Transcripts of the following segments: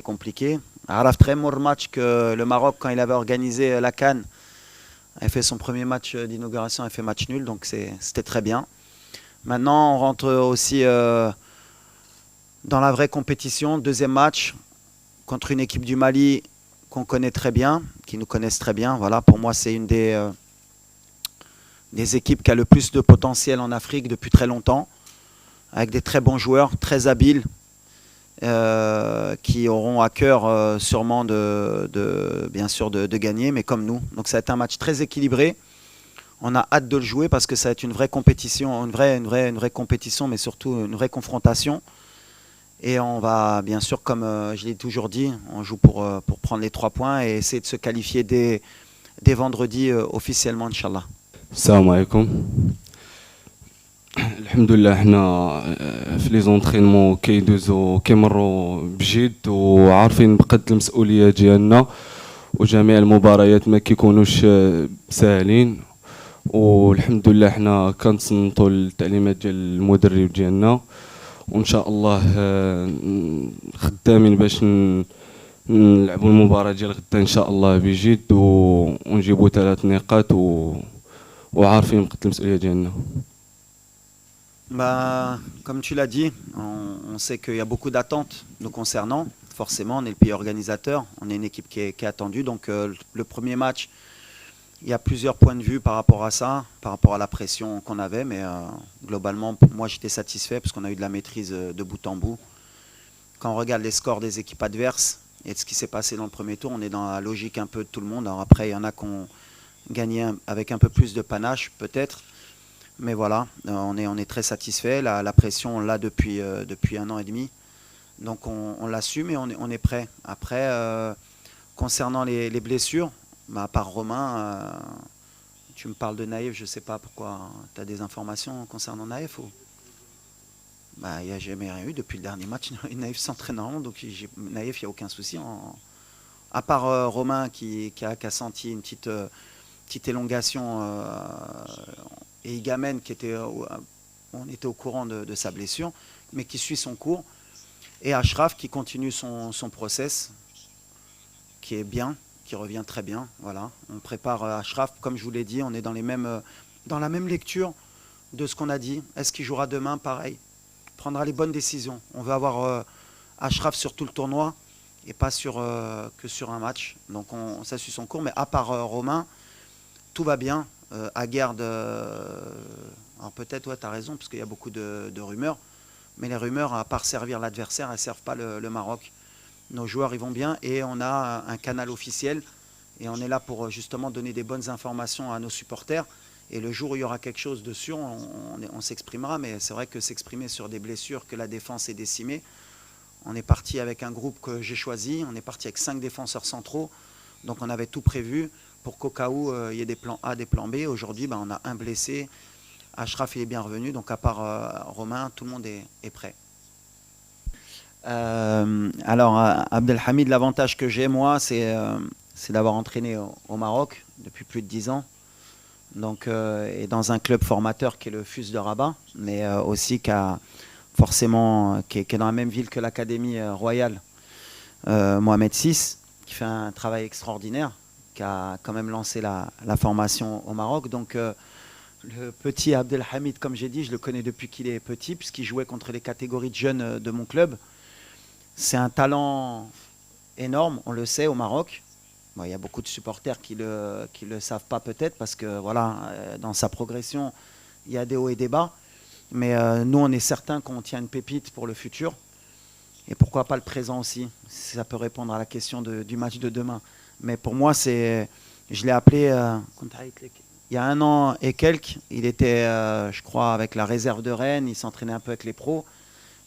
compliqué. Araf, très bon match que le Maroc, quand il avait organisé la CAN, avait fait son premier match d'inauguration, avait fait match nul, donc c'était très bien. Maintenant, on rentre aussi dans la vraie compétition. Deuxième match contre une équipe du Mali qu'on connaît très bien, qui nous connaissent très bien. Voilà, pour moi, c'est une des équipes qui a le plus de potentiel en Afrique depuis très longtemps, avec des très bons joueurs, très habiles, qui auront à cœur sûrement bien sûr de gagner, mais comme nous. Donc ça va être un match très équilibré. On a hâte de le jouer parce que ça va être une vraie compétition, une vraie compétition, mais surtout une vraie confrontation. Et on va, bien sûr, comme je l'ai toujours dit, on joue pour prendre les 3 points et essayer de se qualifier dès vendredi officiellement, Inch'Allah. السلام عليكم. الحمد لله حنا في لي زونطرينمون كيمروا بجد وعارفين بقد المسؤوليه ديالنا، وجميع المباريات ما كيكونوش ساهلين، والحمد لله حنا كنتصنتوا التعليمات ديال المدرب ديالنا، وان شاء الله خدامين باش نلعبوا المباراه ديال غدا ان شاء الله بجد ونجيبوا 3 نقاط وعارفين بقد المسؤوليه ديالنا. Bah, comme tu l'as dit, on sait qu'il y a beaucoup d'attentes nous concernant. Forcément, on est le pays organisateur, on est une équipe qui est attendue. Donc le premier match, il y a plusieurs points de vue par rapport à ça, par rapport à la pression qu'on avait. Mais globalement, moi j'étais satisfait parce qu'on a eu de la maîtrise de bout en bout. Quand on regarde les scores des équipes adverses et de ce qui s'est passé dans le premier tour, on est dans la logique un peu de tout le monde. Alors après, il y en a qui ont gagné avec un peu plus de panache peut-être. Mais voilà, on est très satisfait. La pression, on l'a depuis 1 an et demi. Donc on l'assume et on est prêt. Après, concernant les blessures, bah, à part Romain, tu me parles de Naïf, je ne sais pas pourquoi. Tu as des informations concernant Naïf ou... Bah, il n'y a jamais rien eu depuis le dernier match. Naïf s'entraîne normalement, donc Naïf, il n'y a aucun souci. À part Romain qui a senti une petite élongation et Igamen on était au courant de sa blessure, mais qui suit son cours. Et Ashraf qui continue son process, qui est bien, qui revient très bien. Voilà. On prépare Ashraf, comme je vous l'ai dit, on est dans la même lecture de ce qu'on a dit. Est-ce qu'il jouera demain? Pareil. Prendra les bonnes décisions. On veut avoir Ashraf sur tout le tournoi et pas que sur un match. Donc ça suit son cours. Mais à part Romain, tout va bien. Aguerd, alors peut-être, ouais, tu as raison, parce qu'il y a beaucoup de rumeurs. Mais les rumeurs, à part servir l'adversaire, elles ne servent pas le Maroc. Nos joueurs, ils vont bien et on a un canal officiel. Et on est là pour justement donner des bonnes informations à nos supporters. Et le jour où il y aura quelque chose de sûr, on s'exprimera. Mais c'est vrai que s'exprimer sur des blessures, que la défense est décimée. On est parti avec un groupe que j'ai choisi. On est parti avec 5 défenseurs centraux. Donc on avait tout prévu pour qu'au cas où il y ait des plans A, des plans B. Aujourd'hui, on a un blessé. Ashraf, il est bien revenu. Donc à part Romain, tout le monde est prêt. Alors, Abdelhamid, l'avantage que j'ai, moi, c'est d'avoir entraîné au Maroc depuis plus de 10 ans. Donc, et dans un club formateur qui est le FUS de Rabat, mais aussi qui est dans la même ville que l'Académie royale Mohamed VI, qui fait un travail extraordinaire, qui a quand même lancé la formation au Maroc. Donc le petit Abdelhamid, comme j'ai dit, je le connais depuis qu'il est petit, puisqu'il jouait contre les catégories de jeunes de mon club. C'est un talent énorme, on le sait, au Maroc. Bon, il y a beaucoup de supporters qui le savent pas peut-être, parce que voilà, dans sa progression, il y a des hauts et des bas. Mais nous, on est certain qu'on tient une pépite pour le futur. Et pourquoi pas le présent aussi, si ça peut répondre à la question du match de demain. Mais pour moi, je l'ai appelé il y a 1 an et quelques. Il était, je crois, avec la réserve de Rennes. Il s'entraînait un peu avec les pros.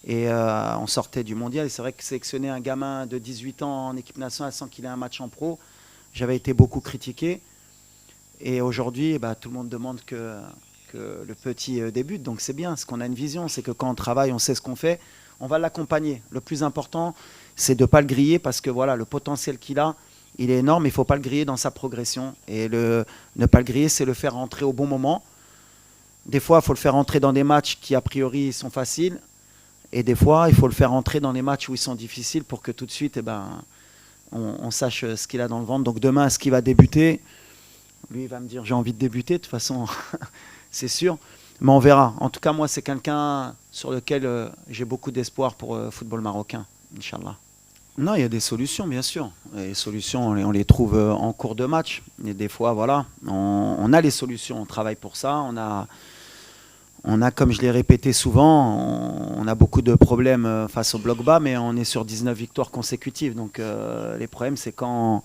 Et on sortait du mondial. Et c'est vrai que sélectionner un gamin de 18 ans en équipe nationale sans qu'il ait un match en pro, j'avais été beaucoup critiqué. Et aujourd'hui, tout le monde demande que le petit débute. Donc c'est bien, parce qu'on a une vision. C'est que quand on travaille, on sait ce qu'on fait. On va l'accompagner. Le plus important, c'est de ne pas le griller, parce que voilà, le potentiel qu'il a, il est énorme. Il ne faut pas le griller dans sa progression. Et ne pas le griller, c'est le faire rentrer au bon moment. Des fois, il faut le faire rentrer dans des matchs qui, a priori, sont faciles. Et des fois, il faut le faire entrer dans les matchs où ils sont difficiles pour que tout de suite, on sache ce qu'il a dans le ventre. Donc demain, est-ce qu'il va débuter? Lui, il va me dire j'ai envie de débuter, de toute façon, c'est sûr. Mais on verra. En tout cas, moi, c'est quelqu'un sur lequel j'ai beaucoup d'espoir pour le football marocain, Inch'Allah. Non, il y a des solutions, bien sûr. Et les solutions, on les trouve en cours de match. Et des fois, voilà, on a les solutions, on travaille pour ça. On a, comme je l'ai répété souvent, on a beaucoup de problèmes face au bloc bas, mais on est sur 19 victoires consécutives. Donc les problèmes, c'est quand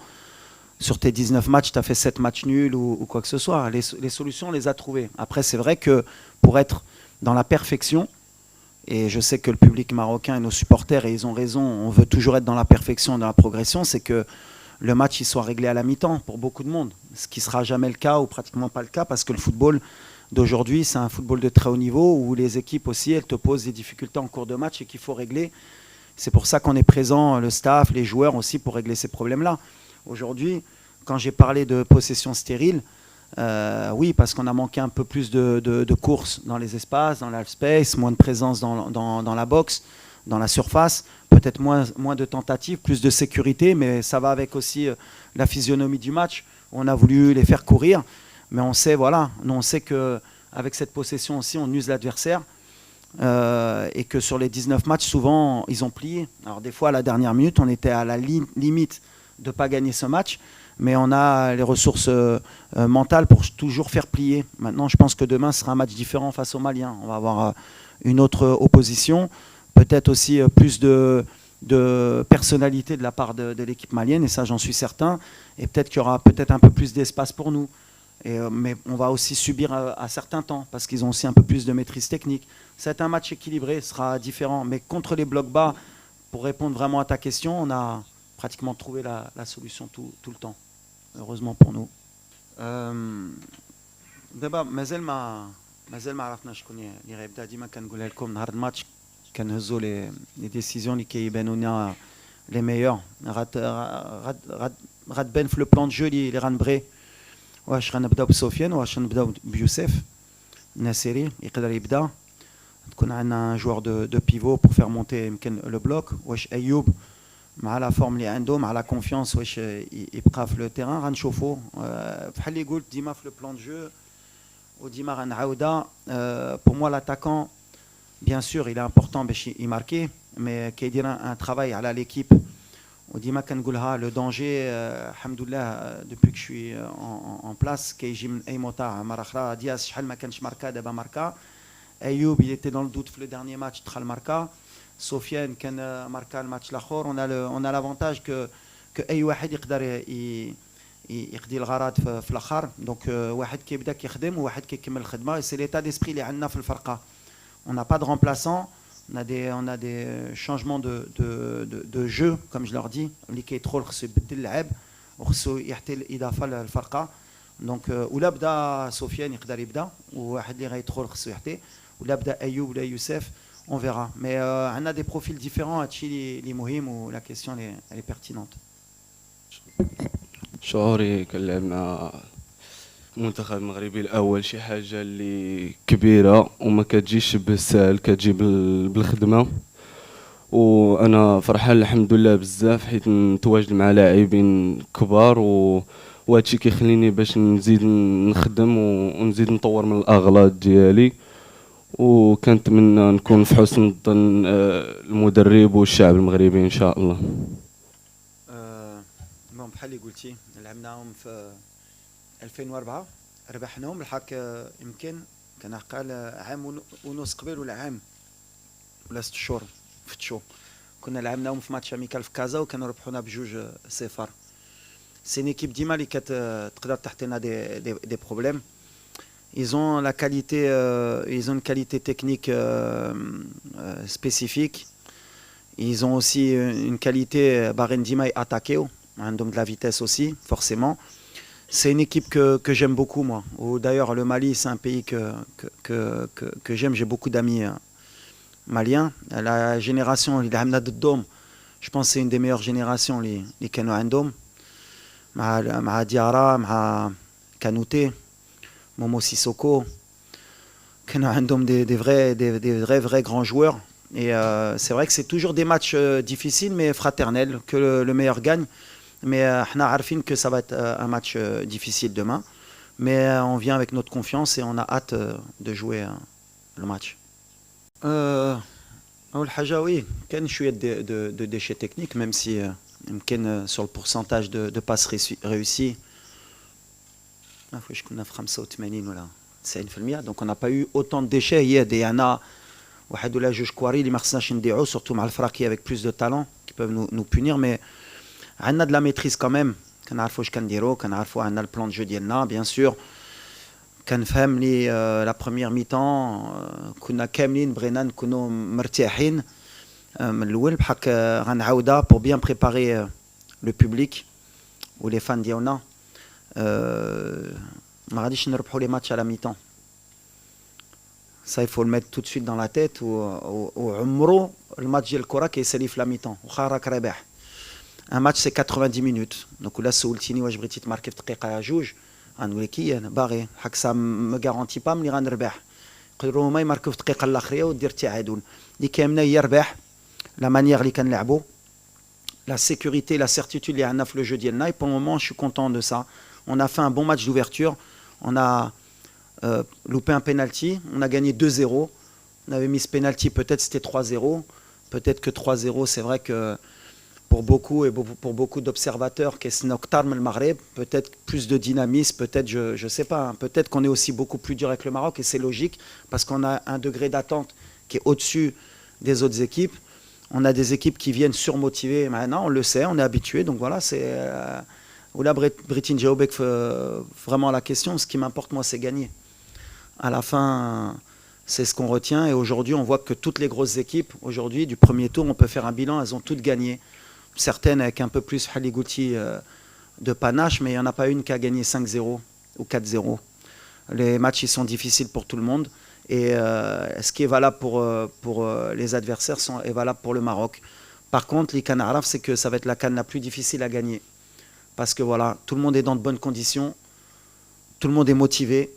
sur tes 19 matchs, tu as fait 7 matchs nuls ou quoi que ce soit. Les solutions, on les a trouvées. Après, c'est vrai que pour être dans la perfection, et je sais que le public marocain et nos supporters, et ils ont raison, on veut toujours être dans la perfection, dans la progression, c'est que le match il soit réglé à la mi-temps pour beaucoup de monde. Ce qui ne sera jamais le cas ou pratiquement pas le cas parce que le football d'aujourd'hui, c'est un football de très haut niveau où les équipes aussi, elles te posent des difficultés en cours de match et qu'il faut régler. C'est pour ça qu'on est présent, le staff, les joueurs aussi, pour régler ces problèmes-là. Aujourd'hui, quand j'ai parlé de possession stérile, oui, parce qu'on a manqué un peu plus de courses dans les espaces, dans l'half-space, moins de présence dans la boxe, dans la surface, peut-être moins de tentatives, plus de sécurité, mais ça va avec aussi la physionomie du match. On a voulu les faire courir, mais on sait, voilà, nous on sait qu'avec cette possession aussi, on use l'adversaire et que sur les 19 matchs, souvent, ils ont plié. Alors des fois, à la dernière minute, on était à la limite de ne pas gagner ce match, mais on a les ressources mentales pour toujours faire plier. Maintenant, je pense que demain sera un match différent face aux Maliens. On va avoir une autre opposition, peut-être aussi plus de personnalité de la part de l'équipe malienne, et ça j'en suis certain, et peut-être qu'il y aura peut-être un peu plus d'espace pour nous. Mais on va aussi subir à certains temps, parce qu'ils ont aussi un peu plus de maîtrise technique. C'est un match équilibré, ce sera différent, mais contre les blocs bas, pour répondre vraiment à ta question, on a pratiquement trouvé la solution tout le temps. Heureusement pour nous. دابا مازال ما عرفناش شكون اللي غيبدا. ديما كنقولها لكم نهار الماتش كنهزوا لي ديسيزيون اللي كيبانوا لنا لي ميور. غتبان في لو بلان دو جو اللي غنبغي. واش غنبداو بسفيان واش غنبداو بيوسف الناصري يقدر يبدا. تكون عندنا جوار دو بيفو بور فير مونتي يمكن لو بلوك. واش ايوب مع لا فورم اللي عنده مع لا كونفيونس واش يبقى في لو تيران غنشوفوا. بحال اللي قلت ديما في لو بلان دو جو وديما غنعاودها. بور موا لاتاكون بيان سور il est important باش يماركي مي كيدير ان ترافاي على ليكيب. وديما كنقولها لو دونجي الحمد لله دوبوي كو شوي اون بلاس كيجي من اي موطا. مره اخرى دياس شحال ما كانش ماركا دابا ماركا. ايوب il était dans le doute في لو dernier match دخل ماركا. سفيان كان ماركا الماتش الاخر. on a l'avantage que اي واحد يقدر يقضي الغرض في الاخر. دونك واحد كيبدا كيخدم وواحد كيكمل الخدمه. سي ليتا ديسبري اللي عندنا في الفرقه. on n'a pas de remplaçant. On a des changements de jeu, comme je leur dis. اللي كيدخل خصو يبدل اللعب وخصو يعطي الاضافه للفرقه. دونك ولا بدا سفيان يقدر يبدا وواحد اللي غيدخل خصو يعطي. ولا بدا ايوب ولا يوسف. On verra. Mais on a des profils différents. Les مهم ou la question elle est pertinente. شعوري كنلعب مع المنتخب المغربي الاول شي حاجه اللي كبيره وما كتجيش بالسهل، كتجي بالخدمه. وانا فرحان الحمد لله بزاف حيت نتواجد مع لاعبين كبار وهادشي كيخليني باش نزيد نخدم ونزيد نطور من الاغلاط ديالي. وكنتمنى نكون في حسن الظن المدرب والشعب المغربي ان شاء الله. بحال اللي قلتي لعبناهم في 2004 ربحناهم الحق. يمكن كان عقال عام ونص قبل ولا عام ولا 6 شهور فتشو كنا لعبناهم في ماتش اميكال في كازا وكانوا ربحونا ب2-0. سي نيكيب ديما اللي كتقدر تحط لنا دي بروبليم. Ils ont la qualité, ils ont une qualité technique spécifique. Ils ont aussi une qualité Barendima et attaquer, donc de la vitesse aussi, forcément. C'est une équipe que j'aime beaucoup, moi. D'ailleurs, le Mali, c'est un pays que j'aime. J'ai beaucoup d'amis maliens. La génération, je pense que c'est une des meilleures générations, les Kano Andom. Ma Diarra, ma Kanouté. Momo Sissoko, qui ont des vrais grands joueurs. Et c'est vrai que c'est toujours des matchs difficiles, mais fraternels, que le meilleur gagne. Mais on a Arfin que ça va être un match difficile demain. Mais on vient avec notre confiance et on a hâte de jouer le match. أول حاجة oui, كان شوية de déchets techniques, même si يمكن sur le pourcentage de passes réussies, je كنا في 85 ولا 90%, donc on n'a pas eu autant de déchets. Il y en a واحد ولا جوج كواري اللي ما خصناش نضيعوا, surtout مع الفراقي avec plus de talent qui peuvent nous punir, mais عندنا de la maîtrise quand même. كنعرفوا واش كنديروا, كنعرفوا عندنا البلان دو جو ديالنا bien sûr. كنفهم لي لا بروميير ميطون كنا كاملين بغينا نكونوا مرتاحين من الاول بحال غنعاودها pour bien préparer le public ou les fans ديالنا. ما غاديش نربحوا لي ماتش على ميطون. Ça il faut le mettre tout de suite dans la tête. وعمرو الماتش ديال الكره كيسالي في لا ميطون واخا راك رابح. Un match c'est 90 minutes. Donc là سولتيني واش بغيتي تماركي في دقيقه جوج, غنقول لك انا باغي حق سا ما غارونتي با ملي غنربح. يقدروا هما يماركوا في الدقيقه الاخريه ودير التعادل. اللي كامله هي ربح لا مانيير اللي كنلعبوا, la sécurité, la certitude اللي عندنا في لو جو ديالنا. Et pour le moment je suis content de ça. On a fait un bon match d'ouverture. On a loupé un penalty, on a gagné 2-0. On avait mis ce penalty, peut-être c'était 3-0. Peut-être que 3-0, c'est vrai que pour beaucoup et pour beaucoup d'observateurs, peut-être plus de dynamisme, peut-être, je ne sais pas, peut-être qu'on est aussi beaucoup plus dur avec le Maroc, et c'est logique, parce qu'on a un degré d'attente qui est au-dessus des autres équipes. On a des équipes qui viennent surmotivées maintenant, on le sait, on est habitué, donc voilà, c'est... Oula Britin Jaobek vraiment la question, ce qui m'importe moi c'est gagner. À la fin, c'est ce qu'on retient, et aujourd'hui on voit que toutes les grosses équipes, aujourd'hui du premier tour, on peut faire un bilan, elles ont toutes gagné. Certaines avec un peu plus Haligouti de panache, mais il n'y en a pas une qui a gagné 5-0 ou 4-0. Les matchs ils sont difficiles pour tout le monde, et ce qui est valable pour les adversaires est valable pour le Maroc. Par contre, les CAN Araf, c'est que ça va être la CAN la plus difficile à gagner. Parce que voilà, tout le monde est dans de bonnes conditions, tout le monde est motivé,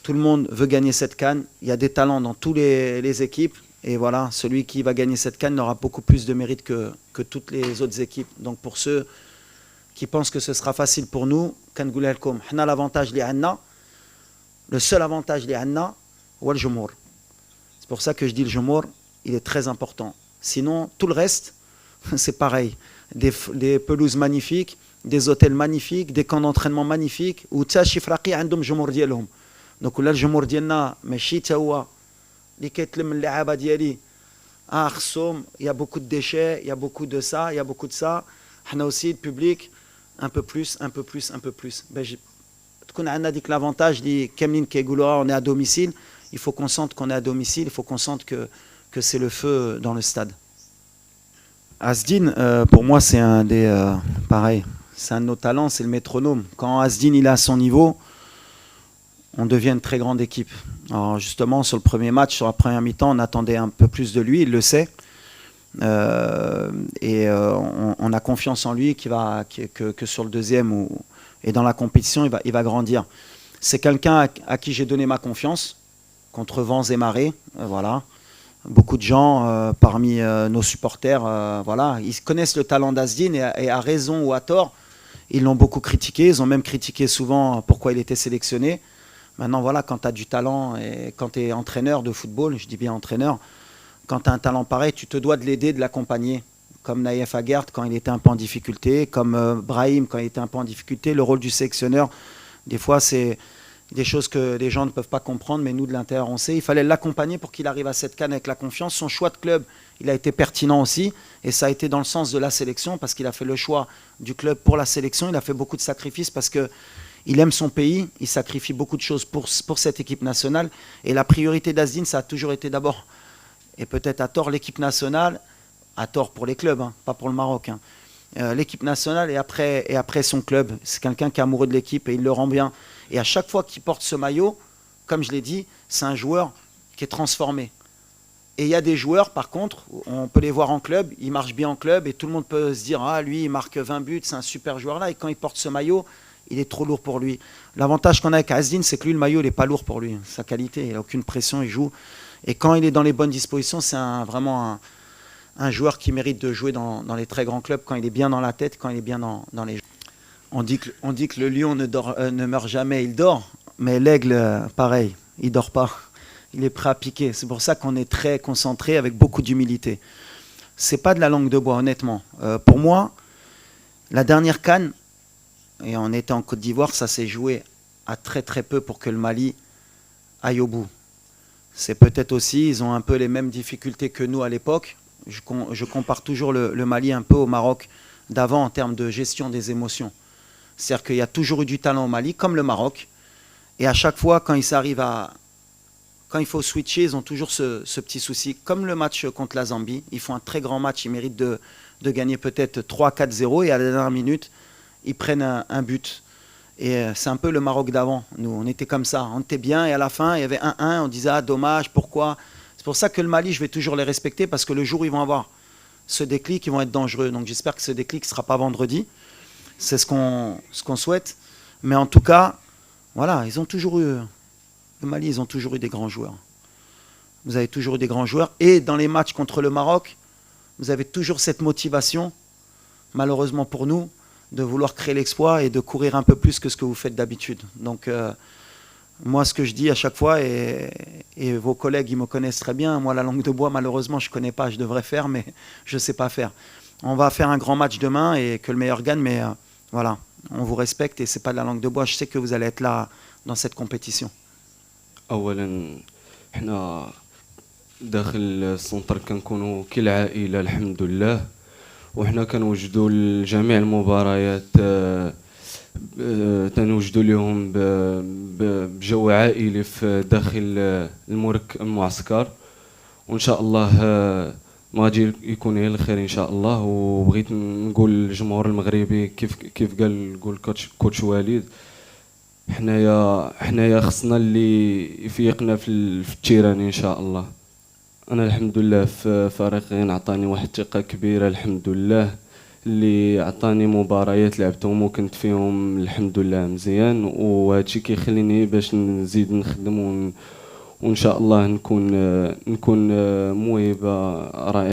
tout le monde veut gagner cette CAN. Il y a des talents dans toutes les équipes. Et voilà, celui qui va gagner cette CAN aura beaucoup plus de mérite que toutes les autres équipes. Donc pour ceux qui pensent que ce sera facile pour nous, l'avantage, le seul avantage, c'est le Jumour. C'est pour ça que je dis le Jumour, il est très important. Sinon, tout le reste, c'est pareil. Des pelouses magnifiques, des hôtels magnifiques, des camps d'entraînement magnifiques. Ou Tachifraqi, عندهم Jumour ديالهم. Donc là, le Jumour ديالنا ماشي تا هو اللي كيتلم اللعابه ديالي خصهم. Il y a beaucoup de déchets, il y a beaucoup de ça, il y a beaucoup de ça. حنا aussi le public un peu plus. تكون عندنا ديك l'avantage اللي كاملين كيقولوها on est à domicile. Il faut qu'on sente qu'on est à domicile, il faut qu'on sente que c'est le feu dans le stade. Asdin, pour moi c'est un des pareil, c'est un de nos talents, c'est le métronome. Quand Asdin il est à son niveau, on devient une très grande équipe. Alors justement, sur le premier match, sur la première mi-temps, on attendait un peu plus de lui, il le sait. On a confiance en lui que sur le deuxième et dans la compétition, il va grandir. C'est quelqu'un à qui j'ai donné ma confiance, contre vents et marées. Voilà. Beaucoup de gens parmi nos supporters, voilà, ils connaissent le talent d'Asdin et à raison ou à tort, ils l'ont beaucoup critiqué. Ils ont même critiqué souvent pourquoi il était sélectionné. Maintenant, voilà, quand tu as du talent et quand tu es entraîneur de football, je dis bien entraîneur, quand tu as un talent pareil, tu te dois de l'aider, de l'accompagner. Comme Naïef Aguerd quand il était un peu en difficulté, comme Brahim quand il était un peu en difficulté. Le rôle du sélectionneur, des fois, c'est des choses que les gens ne peuvent pas comprendre, mais nous, de l'intérieur, on sait. Il fallait l'accompagner pour qu'il arrive à cette CAN avec la confiance. Son choix de club, il a été pertinent aussi, et ça a été dans le sens de la sélection, parce qu'il a fait le choix du club pour la sélection. Il a fait beaucoup de sacrifices parce que il aime son pays, il sacrifie beaucoup de choses pour cette équipe nationale. Et la priorité d'Asdin, ça a toujours été d'abord, et peut-être à tort, l'équipe nationale, à tort pour les clubs, hein, pas pour le Maroc. Hein. L'équipe nationale et après son club. C'est quelqu'un qui est amoureux de l'équipe et il le rend bien. Et à chaque fois qu'il porte ce maillot, comme je l'ai dit, c'est un joueur qui est transformé. Et il y a des joueurs, par contre, on peut les voir en club, ils marchent bien en club et tout le monde peut se dire « Ah, lui, il marque 20 buts, c'est un super joueur là. » Et quand il porte ce maillot, il est trop lourd pour lui. L'avantage qu'on a avec Asdin, c'est que lui, le maillot, il n'est pas lourd pour lui. Sa qualité, il n'a aucune pression, il joue. Et quand il est dans les bonnes dispositions, c'est vraiment un joueur qui mérite de jouer dans les très grands clubs, quand il est bien dans la tête, quand il est bien dans les jeux. On dit que le lion ne meurt jamais, il dort. Mais l'aigle, pareil, il dort pas. Il est prêt à piquer. C'est pour ça qu'on est très concentré avec beaucoup d'humilité. C'est pas de la langue de bois, honnêtement. Pour moi, la dernière CAN, et on était en Côte d'Ivoire, ça s'est joué à très très peu pour que le Mali aille au bout. C'est peut-être aussi, ils ont un peu les mêmes difficultés que nous à l'époque. Je compare toujours le Mali un peu au Maroc d'avant en termes de gestion des émotions. C'est-à-dire qu'il y a toujours eu du talent au Mali, comme le Maroc. Et à chaque fois, quand il faut switcher, ils ont toujours ce petit souci. Comme le match contre la Zambie, ils font un très grand match, ils méritent de gagner peut-être 3-4-0 et à la dernière minute, ils prennent un but. Et c'est un peu le Maroc d'avant. Nous, on était comme ça, on était bien et à la fin, il y avait 1-1, on disait « Ah, dommage, pourquoi ?» C'est pour ça que le Mali, je vais toujours les respecter parce que le jour où ils vont avoir ce déclic, ils vont être dangereux. Donc j'espère que ce déclic ne sera pas vendredi. C'est ce qu'on souhaite. Mais en tout cas, voilà, ils ont toujours eu... Le Mali, ils ont toujours eu des grands joueurs. Vous avez toujours eu des grands joueurs. Et dans les matchs contre le Maroc, vous avez toujours cette motivation, malheureusement pour nous, de vouloir créer l'exploit et de courir un peu plus que ce que vous faites d'habitude. Donc, moi, ce que je dis à chaque fois, et vos collègues, ils me connaissent très bien, moi, la langue de bois, malheureusement, je ne connais pas, je devrais faire, mais je ne sais pas faire. On va faire un grand match demain et que le meilleur gagne, mais voilà, on vous respecte et ce n'est pas de la langue de bois. Je sais que vous allez être là dans cette compétition. اولا حنا داخل السونتر كنكونوا كالعائله الحمد لله وحنا كنوجدوا لجميع المباريات تنوجدوا لهم بجو عائلي في داخل المعسكر وان شاء الله ما غادي يكون غير الخير ان شاء الله وبغيت نقول للجمهور المغربي كيف قال كوتش وليد حنايا خصنا اللي يفيقنا في التيران ان شاء الله. انا الحمد لله في فريقين عطاني واحد الثقه كبيره الحمد لله اللي عطاني مباريات لعبتهم وكنت فيهم الحمد لله مزيان وهادشي كيخليني باش نزيد نخدم وان شاء الله نكون موهبه رائعه.